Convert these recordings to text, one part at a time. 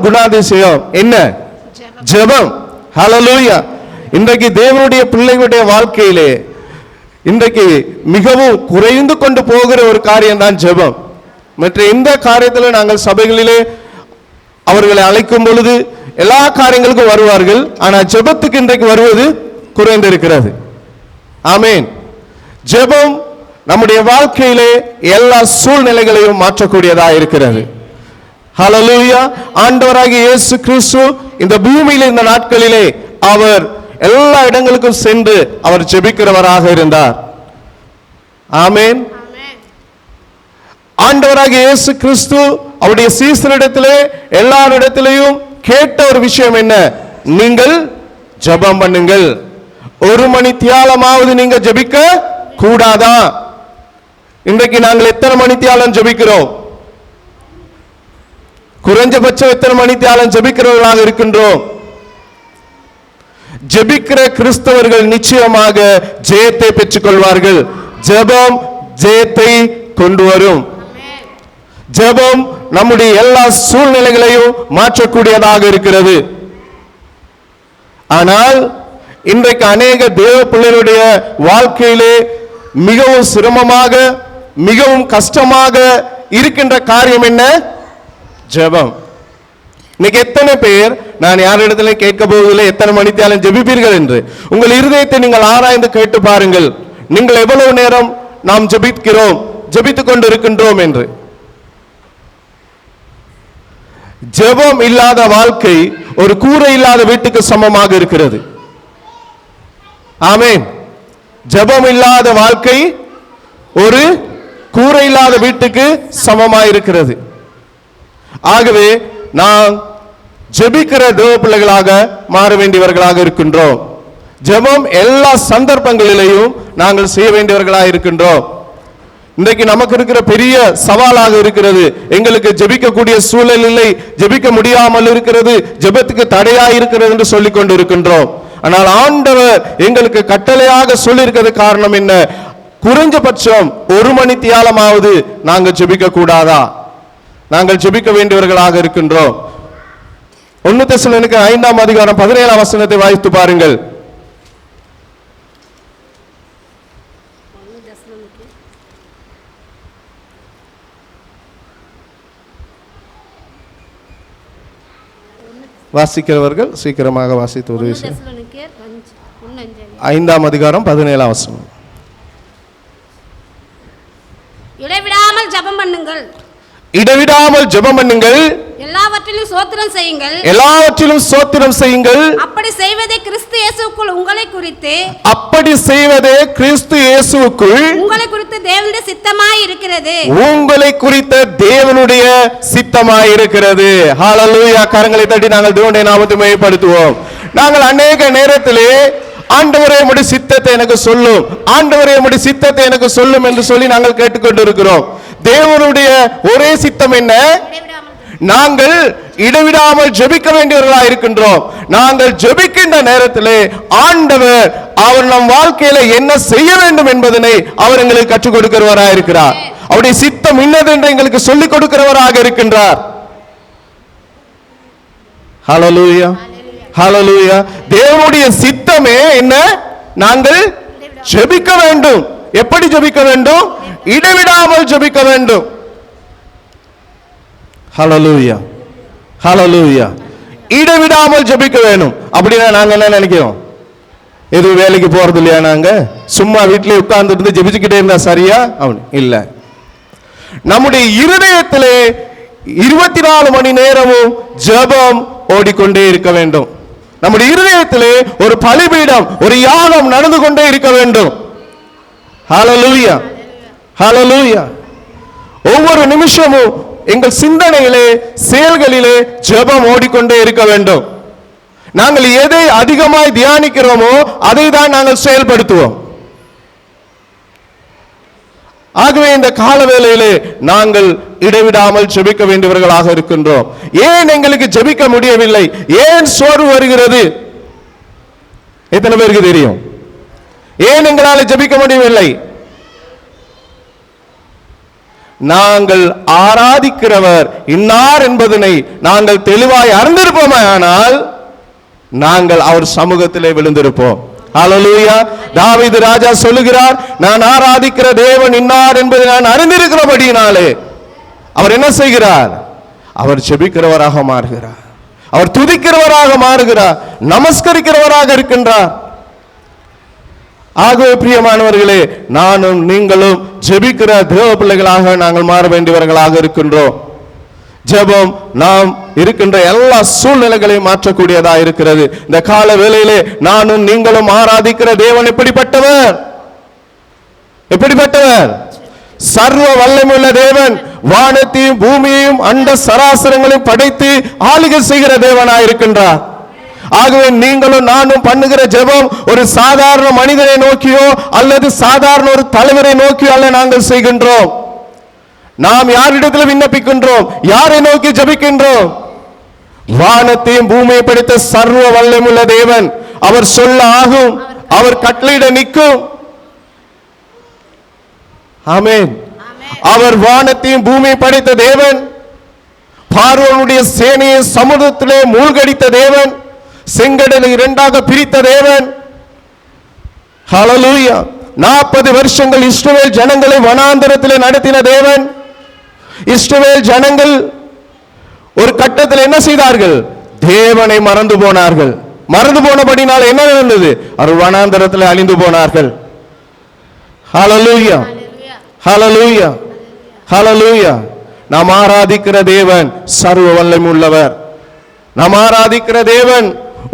குணாதிசயம் என்ன? ஜெபம். ஹல்லேலூயா. இன்றைக்கு தேவனுடைய பிள்ளைகளுடைய வாழ்க்கையிலே இன்றைக்கு மிகவும் குறைந்து கொண்டு போகிற ஒரு காரியம் தான் ஜெபம். மற்ற எந்த காரியத்தில் நாங்கள் சபைகளிலே அவர்களை அழைக்கும் பொழுது எல்லா காரியங்களுக்கும் வருவார்கள். ஆனால் ஜெபத்துக்கு இன்றைக்கு வருவது குறைந்திருக்கிறது. ஆமென். ஜெபம் நம்முடைய வாழ்க்கையிலே எல்லா சூழ்நிலைகளையும் மாற்றக்கூடியதாக இருக்கிறது. ஹல்லேலூயா. ஆண்டவராகிய இயேசு கிறிஸ்து இந்த பூமியில் இந்த நாட்களிலே அவர் எல்லா இடங்களுக்கும் சென்று அவர் ஜெபிக்கிறவராக இருந்தார். ஆமென். ஆண்டவராகிய இயேசு கிறிஸ்து அவருடைய சீசரிடத்திலே எல்லாரிடத்திலேயும் கேட்ட ஒரு விஷயம் என்ன? நீங்கள் ஜெபம் பண்ணுங்கள். 1 மணி தியாலமாவது நீங்க ஜெபிக்க கூடாதா? இன்றைக்கு நாங்கள் எத்தனை மணி தியாலம் ஜெபிக்கிறோம்? குறைஞ்சபட்சம் எத்தனை மணி தியாலம் ஜெபிக்கிறவர்களாக இருக்கின்றோம்? ஜெபிக்கிற கிறிஸ்தவர்கள் நிச்சயமாக ஜெயத்தை பெற்றுக் கொள்வார்கள். ஜெபம் ஜெயத்தை கொண்டு வரும். ஜெபம் நம்முடைய எல்லா சூழ்நிலைகளையும் மாற்றக்கூடியதாக இருக்கிறது. ஆனால் இன்றைக்கு அநேக தேவ பிள்ளைகளுடைய வாழ்க்கையிலே மிகவும் சிரமமாக மிகவும் கஷ்டமாக இருக்கின்ற காரியம் என்ன? ஜெபம். இன்னைக்கு எத்தனை பேர், நான் யாரிடத்துல கேட்க போவதில்லை எத்தனை மணித்தியாலும் ஜெபிப்பீர்கள் என்று, உங்கள் இருதயத்தை நீங்கள் ஆராய்ந்து கேட்டு பாருங்கள். நீங்கள் எவ்வளவு நேரம் நாம் ஜெபிக்கிறோம், ஜெபித்துக் கொண்டு இருக்கின்றோம் என்று. ஜெபம் இல்லாத வாழ்க்கை ஒரு கூரை இல்லாத வீட்டுக்கு சமமாக இருக்கிறது. ஆமென். ஜெபம் இல்லாத வாழ்க்கை ஒரு கூரை இல்லாத வீட்டுக்கு சமமாக இருக்கிறது. ஆகவே நாம் ஜெபிக்கிற தேவ பிள்ளைகளாக மாற வேண்டியவர்களாக இருக்கின்றோம். ஜெபம் எல்லா சந்தர்ப்பங்களிலேயும் நாங்கள் செய்ய வேண்டியவர்களாக இருக்கின்றோம். இன்றைக்கு நமக்கு இருக்கிற பெரிய சவாலாக இருக்கிறது, எங்களுக்கு ஜெபிக்கக்கூடிய சூழல் இல்லை, ஜெபிக்க முடியாமல் இருக்கிறது, ஜெபத்துக்கு தடையாக இருக்கிறது என்று சொல்லிக் கொண்டு இருக்கின்றோம். ஆனால் ஆண்டவர் எங்களுக்கு கட்டளையாக சொல்லி இருக்கிறது காரணம் என்ன? குறைஞ்சபட்சம் 1 மணி தியாலமாவது நாங்கள் ஜெபிக்க கூடாதா? நாங்கள் ஜெபிக்க வேண்டியவர்களாக இருக்கின்றோம். 1 தெசலோனிக்கர் 5ஆம் அதிகாரம் 17ஆம் வசனத்தை வாசித்து பாருங்கள். வாசிக்கிறவர்கள் சீக்கிரமாக வாசித்து உதவி செய்ய. 5ஆம் அதிகாரம் 17ஆம் வசனம். இடைவிடாமல் ஜெபம் பண்ணுங்கள். இடைவிடாமல் ஜெபம் பண்ணுங்கள். எல்லாவற்றிலும் ஸ்தோத்திரம் செய்யுங்கள். எல்லாவற்றிலும் ஸ்தோத்திரம் செய்யுங்கள். அப்படி செய்வதே கிறிஸ்து இயேசுவுக்குள் உங்களை குறித்து, அப்படி செய்வதே கிறிஸ்து இயேசுவுக்குள் உங்களை குறித்து தேவனுடைய சித்தமாய் இருக்கிறது. உங்களை குறித்த தேவனுடைய சித்தமாய் இருக்கிறது. ஹல்லேலூயா. கரங்களை தட்டி நாங்கள் தேவனுடைய நாமத்தை மகிமைப்படுத்துவோம். நாங்கள் அநேக நேரத்திலே ஆண்டவரே உம்முடைய சித்தத்தை எனக்கு சொல்லும், ஆண்டவரே உம்முடைய சித்தத்தை எனக்கு சொல்லும் என்று சொல்லி நாங்கள் கேட்டுக்கொண்டு இருக்கிறோம். தேவனுடைய ஒரே சித்தம் என்ன? நாங்கள் இடைவிடாமல் ஜெபிக்க வேண்டியவர்களாக இருக்கின்றோம். நாங்கள் ஜெபிக்கின்ற நேரத்திலே ஆண்டவர் அவர் நம் வாழ்க்கையில என்ன செய்ய வேண்டும் என்பதனை அவர் எங்களுக்கு கற்றுக் கொடுக்கிறவராக இருக்கிறார். அவருடைய சித்தம் இன்னது என்று எங்களுக்கு சொல்லிக் கொடுக்கிறவராக இருக்கின்றார். ஹல்லேலூயா. ஹல்லேலூயா. தேவனுடைய சித்தமே என்ன? நாங்கள் ஜெபிக்க வேண்டும். எப்படி ஜெபிக்க வேண்டும்? இடைவிடாமல் ஜெபிக்க வேண்டும். ஹல்லேலூயா. ஹல்லேலூயா. இடைவிடாமல் ஜெபிக்க வேணும். அப்படின்னா நாங்க என்ன நினைக்கிறோம்? எதுவும் வேலைக்கு போறது இல்லையா? நாங்க சும்மா வீட்டிலே உட்கார்ந்து இருந்து ஜெபிச்சுக்கிட்டே இருந்தா சரியா? அவன் இல்ல. நம்முடைய இருதயத்திலே 24 மணி நேரமும் ஜெபம் ஓடிக்கொண்டே இருக்க வேண்டும். நம்முடைய இருதயத்திலே ஒரு பலிபீடம், ஒரு யாகம் நடந்து கொண்டே இருக்க வேண்டும். ஹல்லேலூயா. ஹல்லேலூயா. ஒவ்வொரு நிமிஷமும் எங்கள் சிந்தனையிலே செயல்களிலே ஜெபம் ஓடிக்கொண்டே இருக்க வேண்டும். நாங்கள் எதை அதிகமாய் தியானிக்கிறோமோ அதை தான் நாங்கள் செயல்படுத்துவோம். ஆகவே இந்த கால வேளையிலே நாங்கள் இடைவிடாமல் ஜெபிக்க வேண்டியவர்களாக இருக்கின்றோம். ஏன் எங்களுக்கு ஜெபிக்க முடியவில்லை? ஏன் சோர்வு வருகிறது? எத்தனை பேருக்கு தெரியும்? ஏன் எங்களால் ஜெபிக்க முடியவில்லை? நாங்கள் ஆராதிக்கிறவர் இன்னார் என்பதனை நாங்கள் தெளிவாய் அறிந்திருப்போமே, ஆனால் நாங்கள் அவர் சமூகத்திலே விழுந்திருப்போம். ஹல்லேலூயா. தாவீது ராஜா சொல்லுகிறார், நான் ஆராதிக்கிற தேவன் இன்னார் என்பதை நான் அறிந்திருக்கிறபடியினாலே அவர் என்ன செய்கிறார்? அவர் ஜெபிக்கிறவராக மாறுகிறார், அவர் துதிக்கிறவராக மாறுகிறார், நமஸ்கரிக்கிறவராக இருக்கின்றார். ஆகவே பிரியமானவர்களே, நானும் நீங்களும் ஜெபிக்கிற தேவ பிள்ளைகளாக நாங்கள் மாற வேண்டியவர்களாக இருக்கின்றோம். ஜெபம் நாம் இருக்கின்ற எல்லா சூழ்நிலைகளையும் மாற்றக்கூடியதா இருக்கிறது. இந்த கால வேளையிலே நானும் நீங்களும் ஆராதிக்கிற தேவன் எப்படிப்பட்டவர்? எப்படிப்பட்டவர்? சர்வ வல்லமையுள்ள தேவன், வானத்தையும் பூமியையும் அண்ட சராசரங்களையும் படைத்து ஆளுகை செய்கிற தேவனாய் இருக்கின்றார். ஆகவே நீங்களும் நானும் பண்ணுகிற ஜெபம் ஒரு சாதாரண மனிதனை நோக்கியோ அல்லது சாதாரண ஒரு தலைவரை நோக்கியோ அல்ல நாங்கள் செய்கின்றோம். நாம் யாரிடத்தில் விண்ணப்பிக்கின்றோம்? யாரை நோக்கி ஜெபிக்கின்றோம்? வானத்தையும் பூமியை படைத்த சர்வ வல்லமையுள்ள தேவன், அவர் சொல்ல ஆகும், அவர் கட்டளையிட நிற்கும். ஆமென். அவர் வானத்தையும் பூமியை படைத்த தேவன், பார்வோனுடைய சேனையை சமுத்திரத்திலே மூழ்கடித்த தேவன், செங்கடலை இரண்டாக பிரித்த தேவன். ஹல்லேலூயா. 40 வருஷங்கள் இஸ்ரவேல் ஜனங்களை வனாந்தரத்திலே நடத்தின தேவன். இஸ்ரவேல் ஜனங்கள் ஒரு கட்டத்தில் என்ன செய்தார்கள்? தேவனை மறந்து போனார்கள். மறந்து போனபடினால் என்ன நடந்தது? அவர் வனாந்தரத்தில் அழிந்து போனார்கள். ஹல்லேலூயா. ஹல்லேலூயா. ஹல்லேலூயா. நாம் ஆராதிக்கிற தேவன் சர்வ வல்லமை உள்ளவர். நாம் ஆராதிக்கிற தேவன்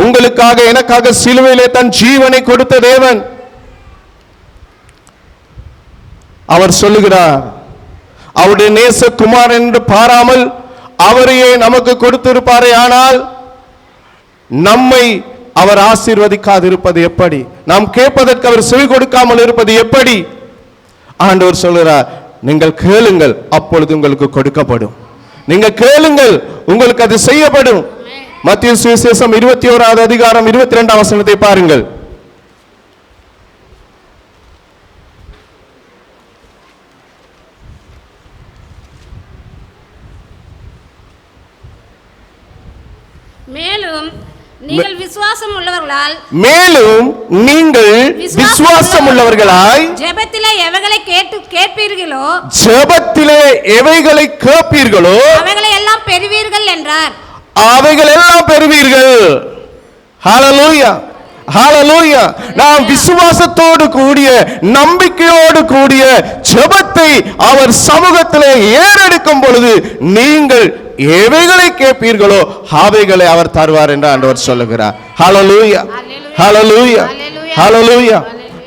உங்களுக்காக எனக்காக சிலுவையிலே தன் ஜீவனை கொடுத்த தேவன். அவர் சொல்லுகிறார், அவருடைய நேசகுமார் என்று பாராமல் அவரையே நமக்கு கொடுத்திருப்பாரே, ஆனால் நம்மை அவர் ஆசீர்வதிக்காதிருப்பது எப்படி? நாம் கேட்பதற்கு அவர் செவி கொடுக்காமல் இருப்பது எப்படி? ஆண்டவர் சொல்கிறார், நீங்கள் கேளுங்கள், அப்பொழுது உங்களுக்கு கொடுக்கப்படும். நீங்கள் கேளுங்கள், உங்களுக்கு அது செய்யப்படும். மத்தேயு சுவிசேஷம் 21வது அதிகாரம் 22ஆம் வசனத்தை பாருங்கள். மேலும் நீங்கள் விசுவாசம் உள்ளவர்களாய் ஜெபத்திலே எவைகளை கேட்பீர்களோ அவைகளை எல்லாம் பெறுவீர்கள் என்றார். அவைகள் எல்லாம் பெறுவீர்கள். ஹல்லேலூயா. ஹல்லேலூயா. நாம் விசுவாசத்தோடு கூடிய நம்பிக்கையோடு கூடிய ஜெபத்தை அவர் சமூகத்திலே ஏறெடுக்கும் பொழுது நீங்கள் எவைகளை கேட்பீர்களோ அவைகளை அவர் தருவார் என்று ஆண்டவர் சொல்லுகிறார். ஹல்லேலூயா. ஹல்லேலூயா. ஹல்லேலூயா.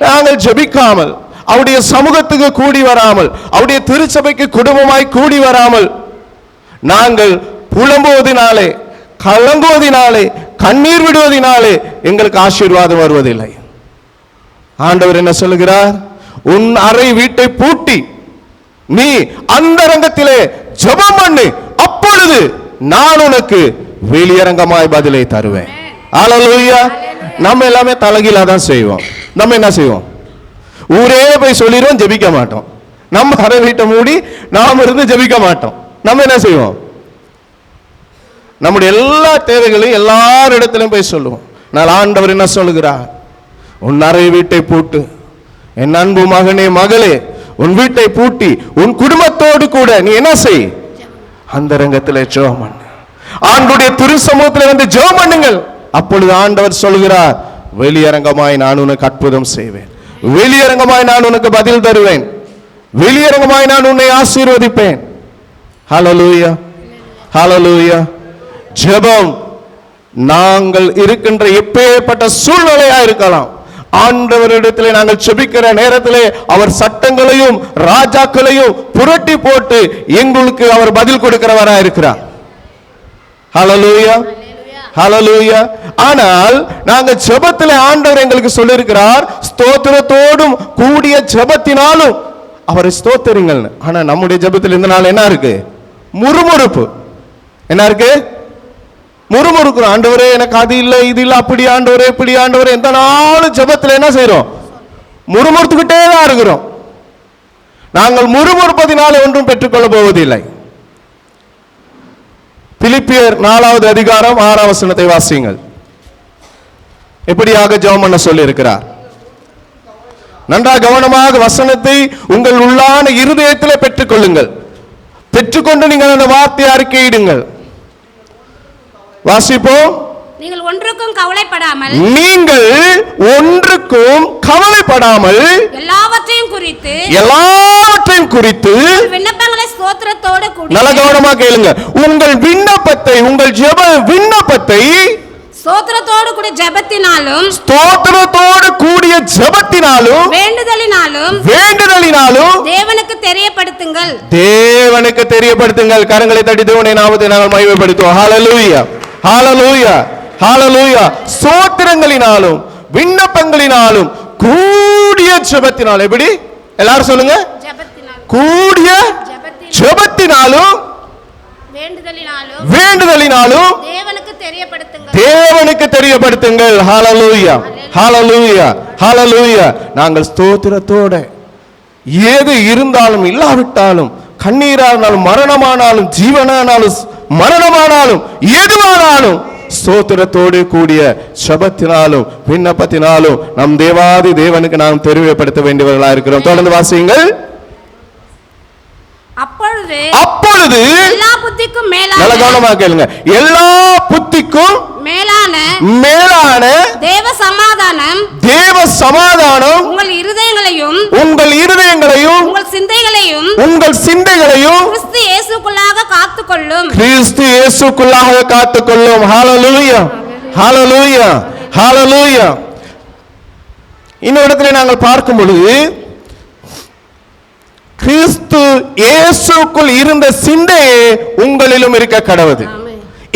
நாங்கள் ஜெபிக்காமல், அவருடைய சமூகத்துக்கு கூடி வராமல், அவருடைய திருச்சபைக்கு குடும்பமாய் கூடி வராமல், நாங்கள் புலம்புவதினாலே, கலங்குவதினாலே, கண்ணீர் விடுவதினாலே எங்களுக்கு ஆசீர்வாதம் வருவதில்லை. ஆண்டவர் என்ன சொல்லுகிறார்? உன் அறை வீட்டை பூட்டி நீ அந்தரங்கத்திலே ஜெபம் பண்ணு, அப்பொழுது நான் உனக்கு வெளியரங்கமாய் பதிலை தருவேன். ஹல்லேலூயா. நம்ம எல்லாமே தலைகீழா தான் செய்வோம். நம்ம என்ன செய்வோம்? ஊரே போய் சொல்லிடுவோம், ஜெபிக்க மாட்டோம். நம்ம அறை வீட்டை மூடி நாம் இருந்து ஜெபிக்க மாட்டோம். நம்ம என்ன செய்வோம்? நம்முடைய எல்லா தேவைகளையும் எல்லாரிடத்திலும் போய் சொல்லுவோம். நான் ஆண்டவர் என்ன சொல்லுகிறார்? உன் அறை வீட்டை பூட்டு, என் அன்பு மகனே மகளே, உன் வீட்டை பூட்டி உன் குடும்பத்தோடு கூட நீ என்ன செய்? அந்தரங்கத்திலே ஜெபம் பண்ணு. ஆண்டவருடைய திருச்சமூகத்திலே வந்து ஜெபம் பண்ணுங்கள். அப்பொழுது ஆண்டவர் சொல்கிறார், வெளியரங்கமாய் நான் உனக்கு அற்புதம் செய்வேன், வெளியரங்கமாய் நான் உனக்கு பதில் தருவேன், வெளியரங்கமாய் நான் உன்னை ஆசீர்வதிப்பேன். ஹல்லேலூயா. ஹல்லேலூயா. ஜெபம் நாங்கள் இருக்கின்ற எப்பேற்பட்ட சூழ்நிலையா இருக்கலாம், ஆண்டவரிடத்திலே நாங்கள் ஜெபிக்கிற நேரத்திலே அவர் சட்டங்களையும் ராஜாக்களையும் புரட்டி போட்டு எங்களுக்கு அவர் பதில் கொடுக்கிறவரா இருக்கிறார். ஹல்லேலூயா. ஹல்லேலூயா. ஆனால் நாங்கள் ஜெபத்திலே ஆண்டவர் எங்களுக்கு சொல்லியிருக்கிறார், ஸ்தோத்திரத்தோடும் கூடிய ஜெபத்தினாலும் அவரை ஸ்தோத்திருங்கள். ஆனா நம்முடைய ஜெபத்தில் இந்த நாள் என்ன இருக்கு? முறுமுறுப்பு. என்ன இருக்கு? முறுமுறுக்கிறோம். ஆண்டவரே எனக்கு அது இல்லை, இது இல்லை, அப்படி ஆண்டவரே, இப்படி ஆண்டவரே. எந்த நாளும் ஜெபத்தில் என்ன செய்யறோம்? முறுமுறுத்துக்கிட்டே தான் இருக்கிறோம். நாங்கள் முறுமுறுப்பதினாலே ஒன்றும் பெற்றுக்கொள்ளப் போவதில்லை. பிலிப்பியர் 4வது அதிகாரம் 6ஆம் வசனத்தை வாசியுங்கள். எப்படியாக ஜெபம் பண்ண சொல்லி இருக்கிறார். நன்றாக கவனமாக வசனத்தை உங்கள் உள்ளான இருதயத்திலே பெற்றுக்கொள்ளுங்கள். பெற்றுக்கொண்டு நீங்கள் அந்த வார்த்தையை அறிக்கையிடுங்கள். வாசிப்போம். நீங்கள் ஒன்றுக்கும் கவலைப்படாமல் எல்லாவற்றையும் குறித்து விண்ணப்பங்களை ஸ்தோத்திரத்தோடு கூடி, நல்ல கவனமாக கேளுங்க, உங்கள் விண்ணப்பத்தை, உங்கள் ஜெப விண்ணப்பத்தை ஸ்தோத்திரத்தோடு கூடிய ஜெபத்தினாலும் வேண்டுதலினாலும் தேவனுக்கு தெரியப்படுத்துங்கள். கரங்களை தட்டி தேவனுடைய நாமத்தை நாங்கள் மகிமைப்படுத்துவோம். ஹல்லேலூயா, ஹல்லேலூயா, ஹல்லேலூயா. ஸ்தோத்திரங்களினாலும் விண்ணப்பங்களினாலும் கூடிய ஜெபத்தினாலும், எப்படி எல்லாரும் சொல்லுங்க, கூடிய ஜெபத்தினாலும் வேண்டுதலினாலும் தேவனுக்கு தெரியப்படுத்துங்கள். ஹல்லேலூயா, ஹல்லேலூயா, ஹல்லேலூயா. நாங்கள் ஸ்தோத்திரத்தோட ஏது இருந்தாலும் இல்லாவிட்டாலும், கண்ணீரானாலும் மரணமானாலும் ஜீவனானாலும் மரணமானாலும் எதுவானாலும் ஸ்தோத்திரத்தோடு கூடிய ஜெபத்தினாலும் விண்ணப்பத்தினாலும் நம் தேவாதி தேவனுக்கு நாம் தெரியப்படுத்த வேண்டியவர்களாக இருக்கிறோம். தொடர்ந்து வாசியுங்கள். அப்பொழுது எல்லா புத்திக்கும் நல்ல கவனமாக கேளுங்க, எல்லா புத்திக்கும் மேலான தேவ சமாதானம் உங்கள் இருதயங்களையும் உங்கள் சிந்தைகளையும் கிறிஸ்து இயேசுக்குள்ளாக காத்துக்கொள்ளும். ஹல்லேலூயா, ஹல்லேலூயா, ஹல்லேலூயா. இன்னொரு நாங்கள் பார்க்கும் பொழுது கிறிஸ்து இயேசுக்குள் இருந்த சிந்தையே உங்களிலும் இருக்க கடவுது.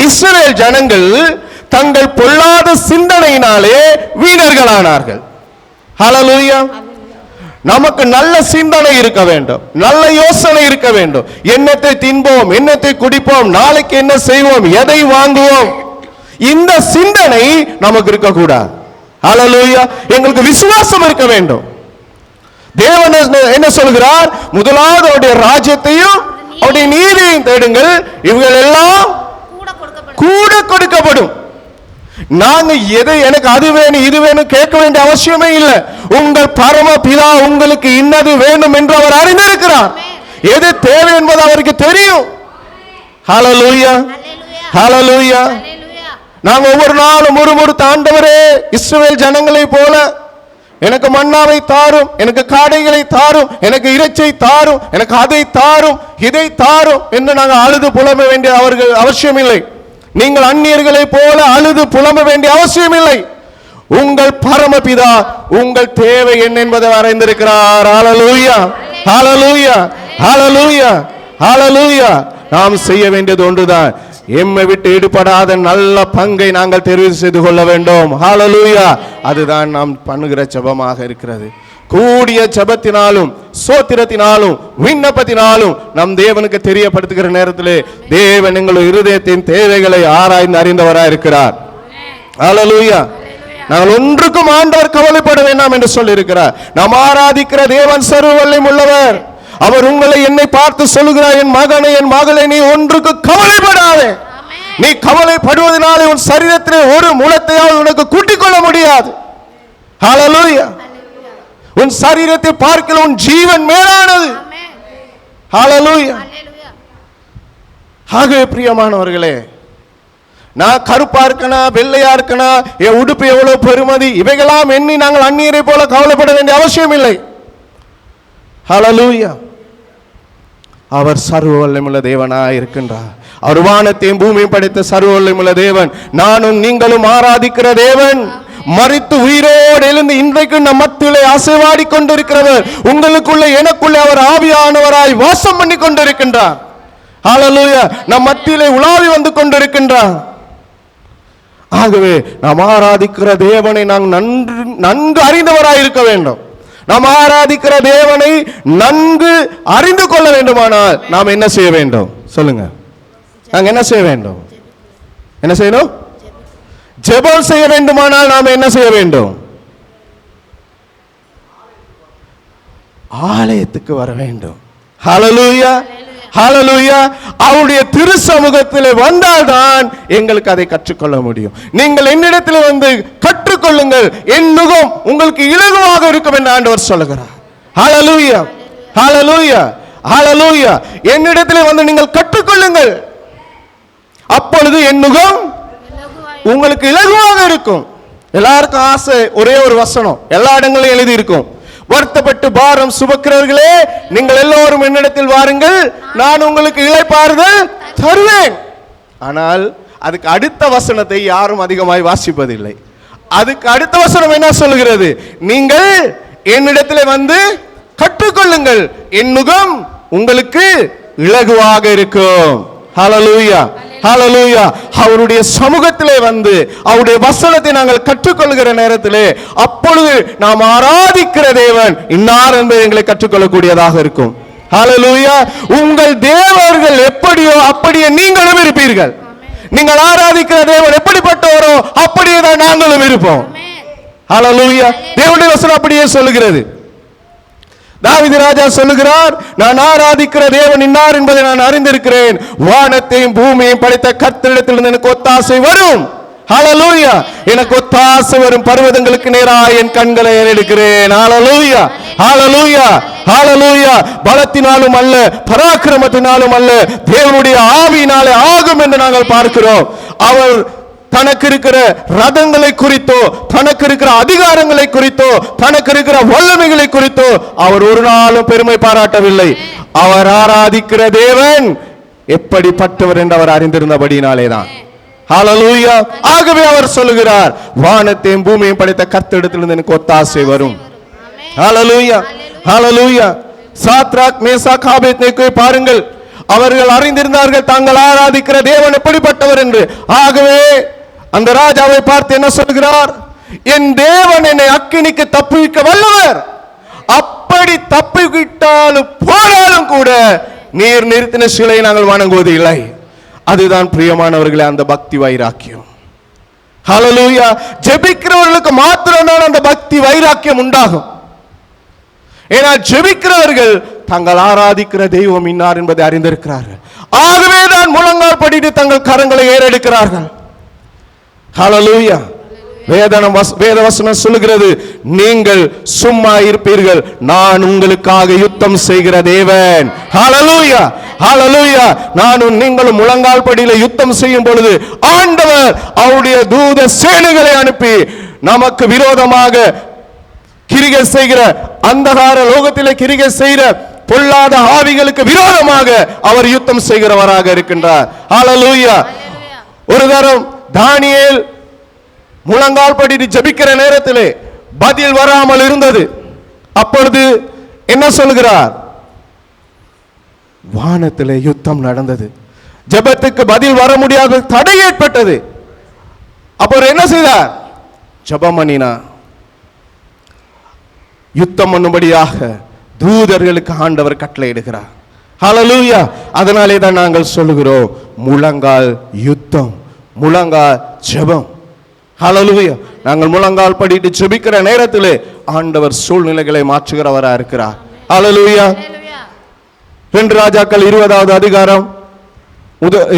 இஸ்ரவேல் ஜனங்கள் தங்கள் பொல்லாத சிந்தனையினாலே வீணர்களானார்கள். ஹல்லேலூயா. நமக்கு நல்ல சிந்தனை இருக்க வேண்டும், நல்ல யோசனை இருக்க வேண்டும். என்னத்தை தின்போம், என்னத்தை குடிப்போம், நாளைக்கு என்ன செய்வோம், எதை வாங்குவோம், இந்த சிந்தனை நமக்கு இருக்கக்கூடாது. ஹல்லேலூயா. எங்களுக்கு விசுவாசம் இருக்க வேண்டும். தேவன் என்ன சொல்கிறார்? முதலாவது அவருடைய ராஜ்யத்தையும் அவருடைய நீதியையும் தேடுங்கள், இவர்கள் எல்லாம் கூட கொடுக்கப்படும். நாங்க எதை எனக்கு அது வேணும் இது வேணும் கேட்க வேண்டிய அவசியமே இல்லை. உங்கள் பரம பிதா உங்களுக்கு இன்னது வேண்டும் என்று அவர் அறிந்திருக்கிறார். எது தேவை என்பது அவருக்கு தெரியும். ஹல்லேலூயா, ஹல்லேலூயா. நாங்க ஒவ்வொரு நாளும் ஒரு ஆண்டவரே, இஸ்ரவேல் ஜனங்களை போல எனக்கு மன்னாவை தாரும், எனக்கு காடைகளை தாரும், எனக்கு இறைச்சை தாரும், எனக்கு அதை தாரும், இதை தாரும் என்று நாங்கள் அழுது புலம்ப வேண்டிய அவசியம் இல்லை. நீங்கள் அந்நியர்களை போல அழுது புலம்ப வேண்டிய அவசியம் இல்லை. உங்கள் பரமபிதா உங்கள் தேவை என்ன என்பதை அறிந்திருக்கிறார். ஹல்லேலூயா, ஹல்லேலூயா, ஹல்லேலூயா, ஹல்லேலூயா. நாம் செய்ய வேண்டியது ஒன்றுதான், எம்மை விட்டு ஈடுபடாத நல்ல பங்கை நாங்கள் தெரிவு செய்து கொள்ள வேண்டும். ஹல்லேலூயா. அதுதான் நாம் பண்ணுகிற ஜெபமாக இருக்கிறது. கூடிய ஜெபத்தினாலும் ஸ்தோத்திரத்தினாலும் விண்ணப்பத்தினாலும் நம் தேவனுக்கு தெரியப்படுத்துகிற நேரத்திலே தேவன் எங்கள் இருதயத்தின் தேவைகளை ஆராய்ந்து அறிந்தவராய் இருக்கிறார். ஹல்லேலூயா. நாங்கள் ஒன்றுக்கும் ஆண்டவர் கவலைப்பட வேண்டாம் என்று சொல்லி இருக்கிறார். நாம் ஆராதிக்கிற தேவன் சர்வ வல்லமை உள்ளவர். அவர் உங்களை என்னை பார்த்து சொல்லுகிறார், என் மகனை என் மகளை நீ ஒன்றுக்கு கவலைப்படாதே. நீ கவலைப்படுவதனாலே உன் சரீரத்திலே ஒரு முளத்தையாவது உனக்கு கூட்டிக் கொள்ள முடியாது. ஹல்லேலூயா. உன் சரீரத்தை பார்க்கிற உன் ஜீவன் மேலானது. ஹல்லேலூயா. ஆகவே பிரியமானவர்களே, நான் கருப்பா இருக்கனா வெள்ளையா இருக்கனா, என் உடுப்பு எவ்வளவு பெருமதி, இவைகளாம் எண்ணி நாங்கள் அந்நியரை போல கவலைப்பட வேண்டிய அவசியம் இல்லை. ஹல்லேலூயா. அவர் சர்வ வல்லமையுள்ள தேவனாய் இருக்கின்றார். அவர் வானத்தையும் பூமியும் படைத்த சர்வ வல்லமையுள்ள தேவன். நானும் நீங்களும் ஆராதிக்கிற தேவன் மரித்து உயிரோடு எழுந்து இன்றைக்கு நம் மத்தியிலே அசைவாடி கொண்டிருக்கிறவர். உங்களுக்குள்ளே எனக்குள்ளே அவர் ஆவியானவராய் வாசம் பண்ணி கொண்டிருக்கின்றார். ஹல்லேலூயா. நம் மத்தியிலே உலாவி வந்து கொண்டிருக்கின்றார். ஆகவே நாம் ஆராதிக்கிற தேவனை நாங்கள் நன்கு அறிந்தவராய் இருக்க வேண்டும். நாம் ஆராதிக்கிற தேவனை நன்கு அறிந்து கொள்ள வேண்டுமானால் நாம் என்ன செய்ய வேண்டும் சொல்லுங்க? நாங்கள் என்ன செய்ய வேண்டும்? என்ன செய்யணும்? ஜெபம் செய்ய வேண்டுமானால் நாம் என்ன செய்ய வேண்டும்? ஆலயத்துக்கு வர வேண்டும். ஹalleluya, ஹalleluya. அவருடைய திரு சமூகத்தில் வந்தால்தான் எங்களுக்கு அதை கற்றுக்கொள்ள முடியும். நீங்கள் என்னிடத்தில் வந்து கற்றுக்கொள்ளுங்கள், என் நுகம் உங்களுக்கு இலகுவாக இருக்கும் என்று ஆண்டவர் சொல்லுகிறார். ஹalleluya, ஹalleluya, ஹalleluya. என்னிடத்தில் வந்து நீங்கள் கற்றுக்கொள்ளுங்கள், அப்பொழுது என் நுகம் உங்களுக்கு இலகுவாக இருக்கும். எல்லாருக்கும் ஆசை, ஒரே ஒரு வசனம் எல்லா இடங்களிலும் எழுதி இருக்கும், வருத்தப்பட்டு பாரம் சுமக்கிறவர்களே நீங்கள் எல்லோரும் என்னிடத்தில் வாருங்கள், நான் உங்களுக்கு இளைப்பாறுதல் தருவேன். ஆனால் அதுக்கு அடுத்த வசனத்தை யாரும் அதிகமாய் வாசிப்பதில்லை. அதுக்கு அடுத்த வசனம் என்ன சொல்கிறது? நீங்கள் என்னிடத்தில் வந்து கற்றுக்கொள்ளுங்கள், என் நுகம் உங்களுக்கு இலகுவாக இருக்கும். ஹalleluya, ஹalleluya. அவருடைய சமூகத்திலே வந்து அவருடைய வசனத்தை நாங்கள் கற்றுக்கொள்கிற நேரத்திலே அப்பொழுது நாம் ஆராதிக்கிற தேவன் இன்னார் என்பதை எங்களை கற்றுக்கொள்ளக்கூடியதாக இருக்கும். ஹalleluya. உங்கள் தேவர்கள் எப்படியோ அப்படியே நீங்களும் இருப்பீர்கள். நீங்கள் ஆராதிக்கிற தேவன் எப்படிப்பட்டவரோ அப்படியே தான் நாங்களும் இருப்போம். ஹalleluya. தேவனுடைய வசனம் அப்படியே சொல்லுகிறது. தாவீது ராஜா சொல்லுகிறார், நான் ஆராதிக்கிற தேவன் இன்னார் என்பதை நான் அறிந்திருக்கிறேன், வானத்தையும் பூமியையும் படைத்த கர்த்தரிடத்திலிருந்து எனக்கு ஒத்தாசை வரும். ஹalleluya. எனக்கு ஒத்தாசை வரும் பர்வதங்களுக்கு நேராக என் கண்களை ஏறெடுக்கிறேன். ஹalleluya, ஹalleluya, ஹalleluya. பலத்தினாலும் அல்ல, பராக்கிரமத்தினாலும் அல்ல, தேவனுடைய ஆவியினாலே ஆகும் என்று நாங்கள் பார்க்கிறோம். அவர் தனக்கு இருக்கிற ரதங்களை குறித்தோ, தனக்கு இருக்கிற அதிகாரங்களை குறித்தோ, தனக்கு இருக்கிற வல்லமைகளை குறித்தோ அவர் ஒரு நாளும் பெருமை பாராட்டவில்லை. அவர் ஆராதிக்கிற தேவன் எப்படிப்பட்டவர் என்று அவர் அறிந்திருந்தபடியினாலே தான். ஹalleluya. ஆகவே அவர் சொல்லுகிறார், வானத்தையும் பூமியையும் படைத்த கர்த்தரிடத்திலிருந்து எனக்கு ஒத்தாசை வரும். ஹalleluya, ஹalleluya. சாத்ராக் மேசாக் ஆபேத்நேகோவை பாருங்கள், அவர்கள் அறிந்திருந்தார்கள் தாங்கள் ஆராதிக்கிற தேவன் எப்படிப்பட்டவர் என்று. ஆகவே அந்த ராஜாவை பார்த்து என்ன சொல்கிறார்? என் தேவன் என்னை அக்கினிக்கு தப்புவிக்க வல்லவர், அப்படி தப்புவிட்டாலும் போனாலும் கூட நீர் நிறுத்தின சிலையை நாங்கள் வணங்குவது இல்லை. அதுதான் பிரியமானவர்களே அந்த பக்தி வைராக்கியம். ஹalleluya. ஜெபிக்கிறவர்களுக்கு மாத்திரம்தான் அந்த பக்தி வைராக்கியம் உண்டாகும். ஏன்னா ஜெபிக்கிறவர்கள் தங்கள் ஆராதிக்கிற தெய்வம் இன்னார் என்பதை அறிந்திருக்கிறார்கள். ஆகவே தான் முழங்கால் படிட்டு தங்கள் கரங்களை ஏறெடுக்கிறார்கள். ஹalleluya. வேத வசனம் சொல்லுகிறது, நீங்கள் சும்மா இருப்பீர்கள், நான் உங்களுக்காக யுத்தம் செய்கிற தேவன். ஹalleluya, ஹalleluya. நானும் நீங்களும் முழங்கால் படியில யுத்தம் செய்யும் பொழுது ஆண்டவர் அவருடைய தூத சேனைகளை அனுப்பி நமக்கு விரோதமாக கிரிகை செய்கிற, அந்தகார லோகத்திலே கிரிகை செய்கிற பொல்லாத ஆவிகளுக்கு விரோதமாக அவர் யுத்தம் செய்கிறவராக இருக்கின்றார். ஹalleluya. ஒரு தரம் தானியேல் முழங்கால் படிட்டு ஜெபிக்கிற நேரத்திலே பதில் வராமல் இருந்தது. அப்பொழுது என்ன சொல்கிறார்? வானத்திலே யுத்தம் நடந்தது, ஜெபத்துக்கு பதில் வர முடியாத தடை ஏற்பட்டது. அப்போ என்ன செய்தார்? ஜெபம் பண்ணினார். யுத்தம் பண்ணும்படியாக தூதர்களுக்கு ஆண்டவர் கட்டளையிடுகிறார். ஹalleluya. அதனாலே தான் நாங்கள் சொல்லுகிறோம், முழங்கால் யுத்தம், முழங்கால் ஜெபம். ஹalleluya. நாங்கள் முழங்கால் படிட்டு ஜெபிக்கிற நேரத்திலே ஆண்டவர் சூழ்நிலைகளை மாற்றுகிறவரா இருக்கிறார். ஹalleluya. 2 ராஜாக்கள் 20வது அதிகாரம்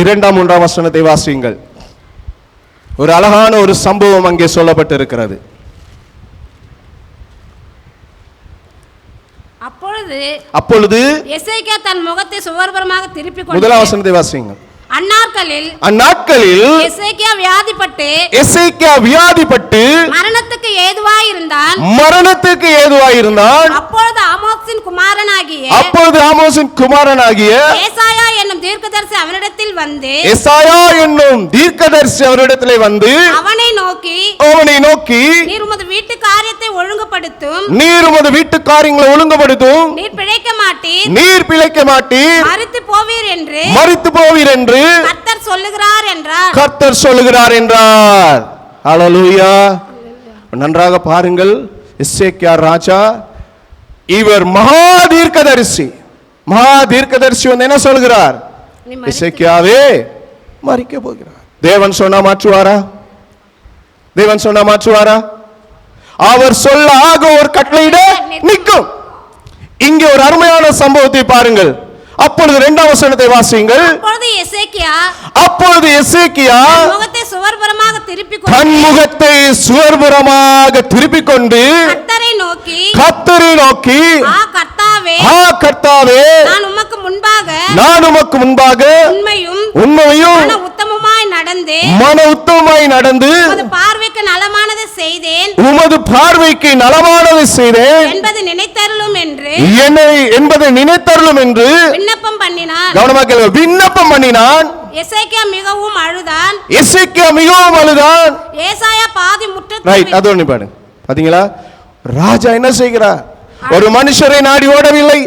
2ஆம் 3ஆம் வசனத்தை வாசியுங்கள். ஒரு அழகான ஒரு சம்பவம் அங்கே சொல்லப்பட்டிருக்கிறது. அப்பொழுது எசேக்கியா தன் முகத்தை சுவர்புறமாக திருப்பி கொண்டு, முதலாம் வசனத்தை வாசியுங்கள். அந்நாட்களில் எசேக்கியா வியாதிப்பட்டு மரணத்துக்கு ஏதுவாயிருந்தான். அப்பொழுது ஆமோசின் குமாரனாகிய ஏசாயா என்னும் தீர்க்கதரிசி அவனிடத்தில் வந்து அவனை நோக்கி நீர் உமது வீட்டு காரியத்தை ஒழுங்குபடுத்தும், நீர் பிழைக்க மாட்டீர், மரித்து போவீர் என்று கர்த்தர் சொல்லுகிறார் என்றார். ஹalleluya. நன்றாக பாருங்கள், எசேக்கியா ராஜா இவர் மகா தீர்க்கதரிசி வந்து என்ன சொல்கிறார்? எசேக்கியாவே மரிக்க போகிறார். தேவன் சொன்னா மாற்றுவாரா? அவர் சொல்ல ஆக ஒரு கட்டளையிட நிற்கும். இங்கே ஒரு அருமையான சம்பவத்தை பாருங்கள். அப்பொழுது 2ஆம் வசனத்தை வாசியுங்கள். அப்பொழுது எசேக்கியா தன் முகத்தை சுவர்புறமாக திருப்பிக் கொண்டு கர்த்தரை நோக்கி கர்த்தாவே நான் உமக்கு முன்பாக உண்மையும் மன உத்தமமாய் நடந்து உமது பார்வைக்கு நலமானதை செய்தேன் என்பதை நினைத்தருளும் என்று விண்ணப்பம் பண்ணினான். கவனமாக கேளுங்க. விண்ணப்பம் பண்ணினான். எசேக்கியா மிகவும் அழுதான். ஏசாயா பாதி முற்றத்தில் ரைட், அது ஒண்ணு பாருங்க. பாத்தீங்களா, ராஜா என்ன செய்கிறார்? ஒரு மனுஷரை நாடி ஓடவில்லை,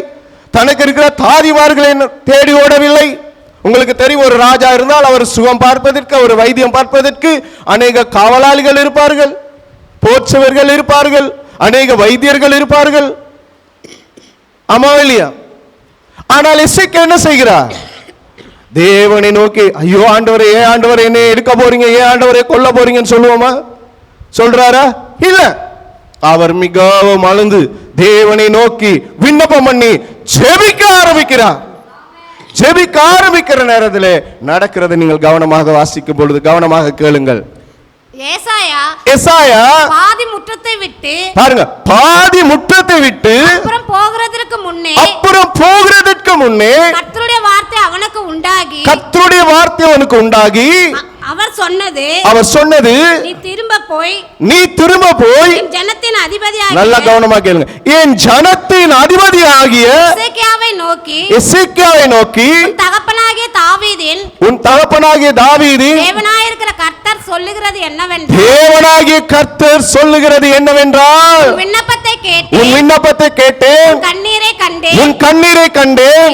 தனக்கு இருக்கிற தாதிமார்களை தேடி ஓடவில்லை. உங்களுக்கு தெரியும், ஒரு ராஜா இருந்தால் அவர் சுகம் பார்ப்பதற்கு, ஒரு வைத்தியம் பார்ப்பதற்கு அநேக காவலாளிகள் இருப்பார்கள், போற்றவர்கள் இருப்பார்கள், அநேக வைத்தியர்கள் இருப்பார்கள். ஆமா இல்லையா? ஆனால் எசேக்கியா என்ன செய்கிறார்? தேவனை நோக்கி, ஐயோ ஆண்டவரே, ஏன் ஆண்டவரே என்ன எடுக்க போறீங்க, ஏன் ஆண்டவரே கொல்ல போறீங்கன்னு சொல்லுவோமா? சொல்றாரா? இல்ல. அவர் மிகவும் அழுந்து தேவனை நோக்கி விண்ணப்பம் பண்ணி ஜெபிக்க ஆரம்பிக்கிறார். ஜெபிக்க ஆரம்பிக்கிற நேரத்தில் நடக்கிறது நீங்கள் கவனமாக வாசிக்கும் பொழுது கவனமாக கேளுங்கள். ஏசாயா பாதி முற்றத்தை விட்டு, பாருங்க, பாதி முற்றத்தை விட்டு அப்புறம் போகிறதற்கு முன்னே கர்த்தருடைய வார்த்தை அவனுக்கு உண்டாகி அவர் சொன்னது நீ திரும்ப போய் என் ஜனத்தின் அதிபதியாகிய, நல்ல கவனமா கேளுங்க, என் ஜனத்தின் அதிபதியாகிய எசேக்கியாவை நோக்கி உன் தகப்பனாகிய தாவீதின் தேவனாயிருக்கிற கர்த்தர் சொல்லுகிறது என்னவென்றால் உன் விண்ணப்பத்தை கேட்டேன், உன் கண்ணீரை கண்டேன்,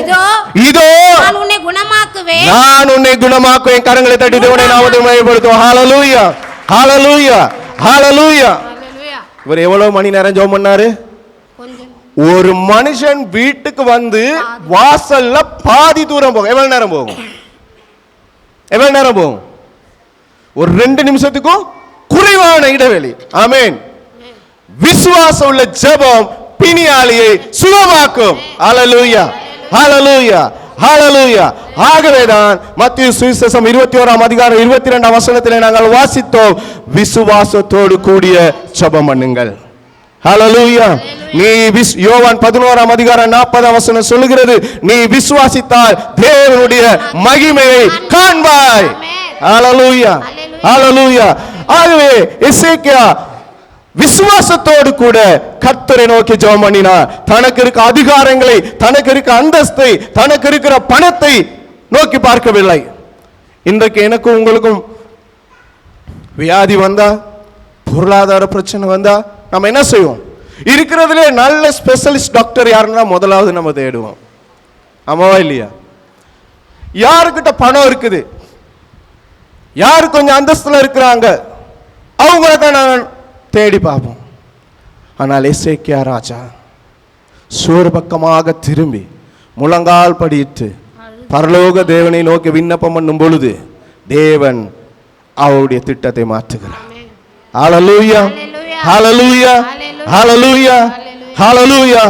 இதோ நான் உன்னை குணமாக்குவேன். கரங்களை தட்டி தேவனை நாமத்தை மகிமைப்படுத்துவோம். ஹalleluya, ஹalleluya, ஹalleluya. இவர் எவ்வளவு மணி நேரம் ஜெபம் பண்ணாரு? ஒரு மனுஷன் வீட்டுக்கு வந்து வாசல்ல பாதி தூரம் போகும். எவ்வளவு நேரம் போகும்? ஒரு 2 நிமிஷத்துக்கும் குறைவான இடைவெளி. ஆமென். விசுவாசம் உள்ள ஜெபம் பிணியாளியை சுகமாக்கும். ஹalleluya, ஹalleluya, ஹalleluya. ஆகவேதான் மத்தேயு சுவிசேஷம் 21ஆம் அதிகாரம் 22ஆம் வசனத்திலே நாங்கள் வாசித்தோம், விசுவாசத்தோடு கூடிய ஜெபம் பண்ணுங்கள். ஹalleluya. நீ யோவான் 11ஆம் அதிகாரம் 40ஆம் வசனம் சொல்லுகிறது, நீ விசுவாசித்தால் தேவனுடைய மகிமையை காண்பாய். ஹalleluya, ஹalleluya. ஆகவே எசேக்கியா விசுவாசத்தோடு கூட கர்த்தரை நோக்கி ஜெபம் பண்ணினார். தனக்கு இருக்க அதிகாரங்களை, தனக்கு இருக்க அந்தஸ்தை, தனக்கு இருக்கிற பணத்தை நோக்கி பார்க்கவில்லை. இன்றைக்கு எனக்கும் உங்களுக்கும் வியாதி வந்தா, பொருளாதார பிரச்சனை வந்தா நம்ம என்ன செய்வோம்? இருக்கிறதுலே நல்ல ஸ்பெஷலிஸ்ட் டாக்டர் யாருன்னா முதலாவது நம்ம தேடுவோம். ஆமாவா இல்லையா? யாருக்கிட்ட பணம் இருக்குது, யாரு கொஞ்சம் அந்தஸ்துல இருக்கிறாங்க, அவங்கள தான் நான் தேடி பார்ப்போம். ஆனால் எசேக்கியா ராஜா சூர்பக்கமாக திரும்பி முழங்கால் படியிட்டு பரலோக தேவனை நோக்கி விண்ணப்பம் பண்ணும் பொழுது தேவன் அவருடைய திட்டத்தை மாற்றுகிறார். ஹalleluya, ஹalleluya, ஹalleluya, ஹalleluya.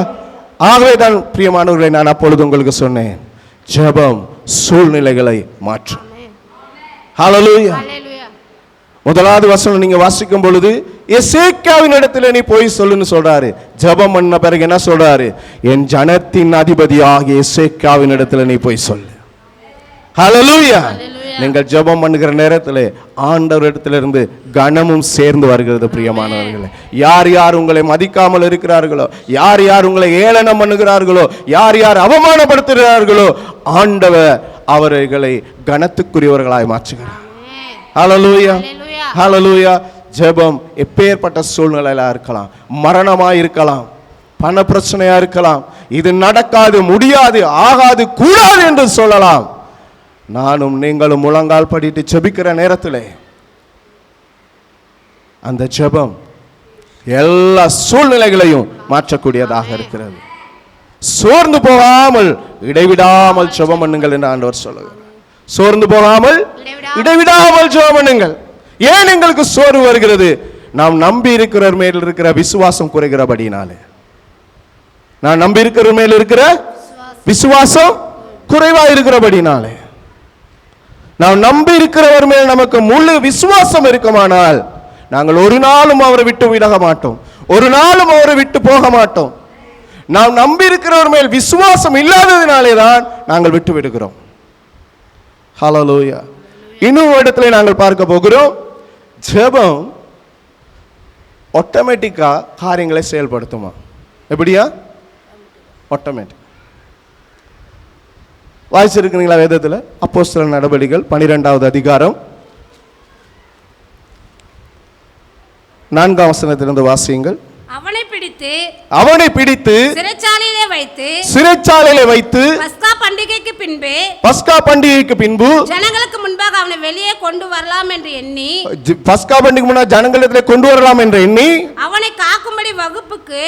ஆகவே தான் பிரியமானவர்களை, நான் அப்பொழுது உங்களுக்கு சொன்னேன், ஜெபம் சூழ்நிலைகளை மாற்றும். ஹalleluya. முதலாவது வசனம் நீங்க வாசிக்கும் பொழுது எசேக்கியாவின் இடத்துல நீ போய் சொல்லுன்னு சொல்றாரு. ஜெபம் பண்ண பிறகு என்ன சொல்றாரு? என் ஜனத்தின் அதிபதியாகிய எசேக்கியாவின் இடத்துல நீ போய் சொல்லு. ஹalleluya. நீங்கள் ஜெபம் பண்ணுகிற நேரத்தில் ஆண்டவர் இடத்திலிருந்து கனமும் சேர்ந்து வருகிறது. பிரியமானவர்களே, யார் யார் உங்களை மதிக்காமல் இருக்கிறார்களோ, யார் யார் உங்களை ஏளனம் பண்ணுகிறார்களோ, யார் யார் அவமானப்படுத்துகிறார்களோ, ஆண்டவர் அவர்களை கனத்துக்குரியவர்களாய் மாற்றுகிறார். ஹalleluya, ஹalleluya. ஜெபம் எப்பேற்பட்ட சூழ்நிலையில இருக்கலாம், மரணமாய் இருக்கலாம், பண பிரச்சனையா இருக்கலாம், இது நடக்காது, முடியாது, ஆகாது, கூடாது என்று சொல்லலாம். நானும் நீங்களும் முழங்கால் படிட்டு ஜெபிக்கிற நேரத்தில் அந்த ஜெபம் எல்லா சூழ்நிலைகளையும் மாற்றக்கூடியதாக இருக்கிறது. சோர்ந்து போகாமல் இடைவிடாமல் ஜெபம் பண்ணுங்கள் என்று ஆண்டவர் சொல்லுகிறார். சோர்ந்து போகாமல் இடைவிடாமல் ஜெபம் பண்ணுங்கள். ஏன் எங்களுக்கு சோர்வு வருகிறது? நாம் நம்பி இருக்கிற மேல் இருக்கிற விசுவாசம் குறைகிறபடினாலே. நான் நம்பி இருக்கிற மேல் இருக்கிற விசுவாசம் குறைவா இருக்கிறபடினாலே, நாம் நம்பி இருக்கிறவர் மேல் நமக்கு முழு விசுவாசம் இருக்குமானால் நாங்கள் ஒரு நாளும் அவரை விட்டு விலக மாட்டோம், ஒரு நாளும் அவரை விட்டு போக மாட்டோம். நாம் நம்பி இருக்கிறவர் மேல் விசுவாசம் இல்லாததினாலே தான் நாங்கள் விட்டு விடுகிறோம். ஹல்லேலூயா. இன்னொரு இடத்துல நாங்கள் பார்க்க போகிறோம், ஜெபம் ஆட்டோமேட்டிக்கா காரியங்களை செயல்படுத்துமா? எப்படியா? ஆட்டோமேட்டிக். வாசிச்சிருக்கிறீங்களா வேதத்துல? அப்போஸ்தலர் நடபடிகள் 12வது அதிகாரம் 4ஆம் வசனத்திலிருந்து வாசியுங்கள். அவனை பிடித்து சிறைச்சாலையிலே வைத்து பஸ்கா பண்டிகைக்கு பின்பு ஜனங்களுக்கு முன்பாக அவனை வெளியே கொண்டு வரலாம் என்று எண்ணி, பஸ்கா பண்டிகை முன்னாடி ஜனங்களிடத்திலே கொண்டு வரலாம் என்று எண்ணி, அவனை காக்கும்படி வகுப்புக்கு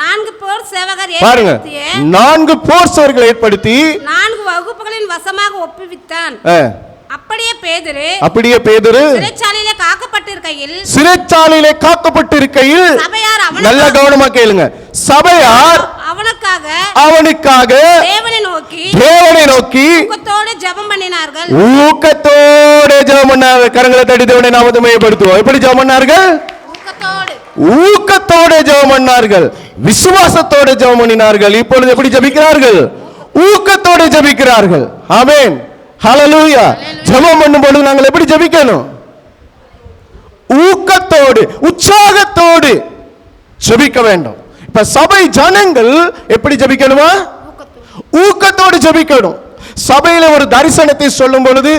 4 போர் சேவகர் பாருங்க, 4 போர் சேவகர்களை ஏற்படுத்தி 4 வகுப்புகளின் வசமாக ஒப்புவித்தான். அப்படியே பேதுரு சிறைச்சாலையிலே காக்கப்பட்டிருக்கையில், நல்ல கவனமா கேளுங்க, சபையார் அவனுக்காக தேவனை நோக்கி ஊக்கத்தோடு ஜெபம் பண்ணினார்கள். கரங்களை தட்டி தேவனை நாமத்தை மையப்படுத்துவோம். எப்படி ஜெபம் பண்ணார்கள்? ஊக்கத்தோடு ஜெபம் பண்ணார்கள், விசுவாசத்தோடு ஜெபம் பண்ணினார்கள். இப்பொழுது எப்படி ஜெபிக்கிறார்கள்? ஊக்கத்தோடு ஜெபிக்கிறார்கள். ஆமென். ஹல்லேலூயா. ஜெபம் பண்ணும்போது நாங்கள் எப்படி ஜெபிக்கணும்? ஊக்கத்தோடு, உற்சாகத்தோடு ஜெபிக்க வேண்டும். இப்ப சபை ஜனங்கள் எப்படி ஜெபிக்கணுமா? ஊக்கத்தோடு ஜெபிக்கணும். சபையில ஒரு தரிசனத்தை சொல்லும் பொழுது,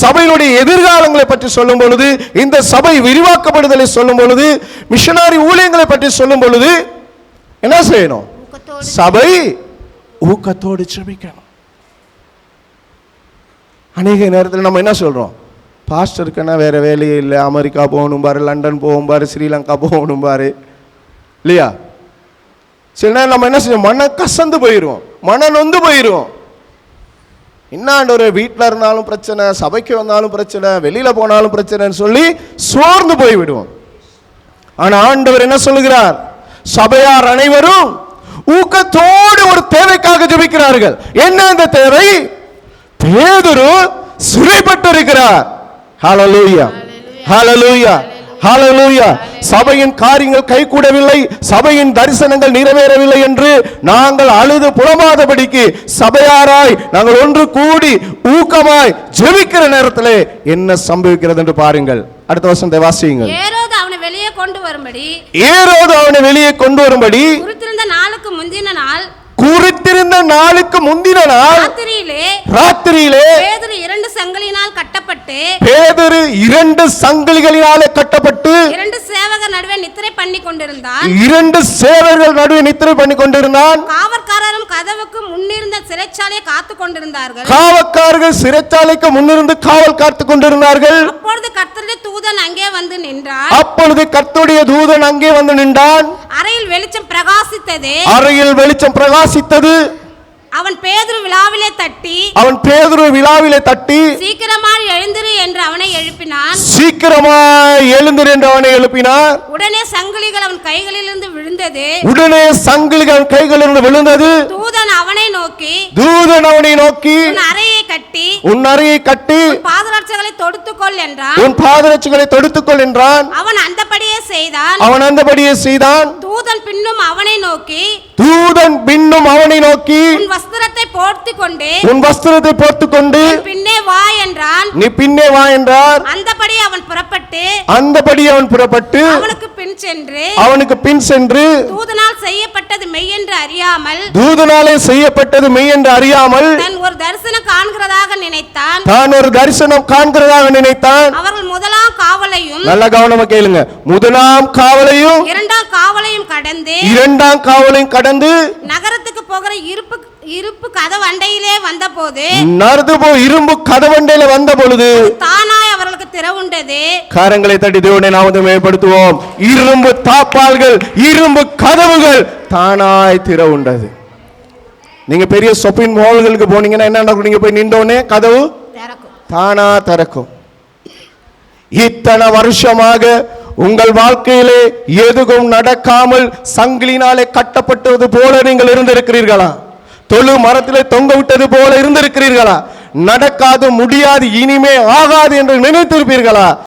சபையினுடைய எதிர்காலங்களை பற்றி சொல்லும் பொழுது, இந்த சபை விரிவாக்கப்படுதலை சொல்லும் பொழுது, மிஷனரி ஊழியங்களை பற்றி சொல்லும் பொழுது என்ன செய்யணும்? சபை ஊக்கத்தோடு ஜெபிக்கணும். அநேக நேரத்தில் நம்ம என்ன சொல்றோம்? பாஸ்டருக்குன்னா வேற வேலையே இல்லை, அமெரிக்கா போகணும் பாரு, லண்டன் போகும் பாரு, ஸ்ரீலங்கா போகணும் பாரு, இல்லையா? சில நேரம் நம்ம என்ன செய்வோம்? மன கசந்து போயிடுவோம், மன நொந்து போயிடுவோம். இன்னாண்டவர் வீட்டில் இருந்தாலும் பிரச்சனை, சபைக்கு வந்தாலும் பிரச்சனை, வெளியில போனாலும் பிரச்சனைன்னு சொல்லி சோர்ந்து போய் விடுவோம். ஆனா ஆண்டவர் என்ன சொல்லுகிறார்? சபையார் அனைவரும் ஊக்கத்தோடு ஒரு தேவைக்காக ஜெபிக்கிறார்கள். என்ன அந்த தேவை? பேதுரு சிறைப்பட்டிருக்கிறார். ஹல்லேலூயா, ஹல்லேலூயா, ஹல்லேலூயா. சபையின் காரியங்கள் கைகூடவில்லை, சபையின் தரிசனங்கள் நிறைவேறவில்லை என்று நாங்கள் அழுது புலமாதபடிக்கு சபையாராய் நாங்கள் ஒன்று கூடி ஊக்கமாய் ஜெபிக்கிற நேரத்திலே என்ன சம்பவிக்கிறது என்று பாருங்கள். அடுத்த வசனத்தை வாசியுங்கள். ஏரோது அவனை வெளியே கொண்டு வரும்படி குறித்திருந்த நாளுக்கு முந்தின நாள் ராத்திரியிலே பேதுரு 2 சங்கிலிகளினாலே கட்டப்பட்டு 2 சேவகர்கள் நடுவே நித்திரை பண்ணி கொண்டிருந்தான். காவற்காரரும் கதவுக்கு முன்னிருந்த சிறைச்சாலையை காத்துக் கொண்டிருந்தார்கள். காவற்காரர்கள் சிறைச்சாலைக்கு முன்னிருந்து காவல் காத்துக் கொண்டிருந்தார்கள். அப்பொழுது கர்த்தருடைய தூதன் அங்கே வந்து நின்றான். அறையில் வெளிச்சம் பிரகாசித்தது. அவன் பேதுரு விழாவிலே தட்டி சீக்கிரமாய் எழுந்திரு என்று அவனை எழுப்பினான். உடனே சங்கிலிகள் அவன் கைகளிலிருந்து விழுந்தது. தூதன் அவனை நோக்கி உன் அறையை கட்டி பாதரட்சைகளை தொடுத்துக்கொள் என்றான். அவன் அந்தபடியே செய்தான். தூதன் பின்னும் அவனை நோக்கி உன் வஸ்திரத்தை போர்த்துக் கொண்டு நீ பின்னே வா என்றார். அந்தபடி அவன் புறப்பட்டு அவனுக்கு பின் சென்று தூதனாலே செய்யப்பட்டது மெய் என்று அறியாமல் தான் ஒரு தரிசனம் காண்கிறதாக நினைத்தான். அவர்கள் முதலாம் காவலையும், நல்ல கவனமா கேளுங்க, முதலாம் காவலையும் இரண்டாம் காவலையும் கடந்து நகரத்துக்கு போகிற இரும்பு கதவண்டையிலே வந்த பொழுது தானாய் அவர்களுக்கு திறவுண்டது. கரங்களை தட்டி தேவனை நாமத்தை மேம்படுத்துவோம். இரும்பு தாப்பால்கள், இரும்பு கதவுகள் தானாய் திறவுண்டது. நீங்க பெரிய ஷாப்பிங் மால்களுக்கு போனீங்கன்னா என்ன நடக்கும்? நீங்க போய் நின்றோனே கதவு தானா திறக்கும். இத்தனை வருஷமாக உங்கள் வாழ்க்கையிலே எதுவும் நடக்காமல் சங்கிலினாலே கட்டப்பட்டது போல நீங்கள் இருந்திருக்கிறீர்களா? தொழு மரத்திலே தொங்க விட்டது போல இருந்திருக்கிறீர்களா? நடக்காது, முடியாது, இனிமே ஆகாது என்று நினைத்திருப்பீர்களா?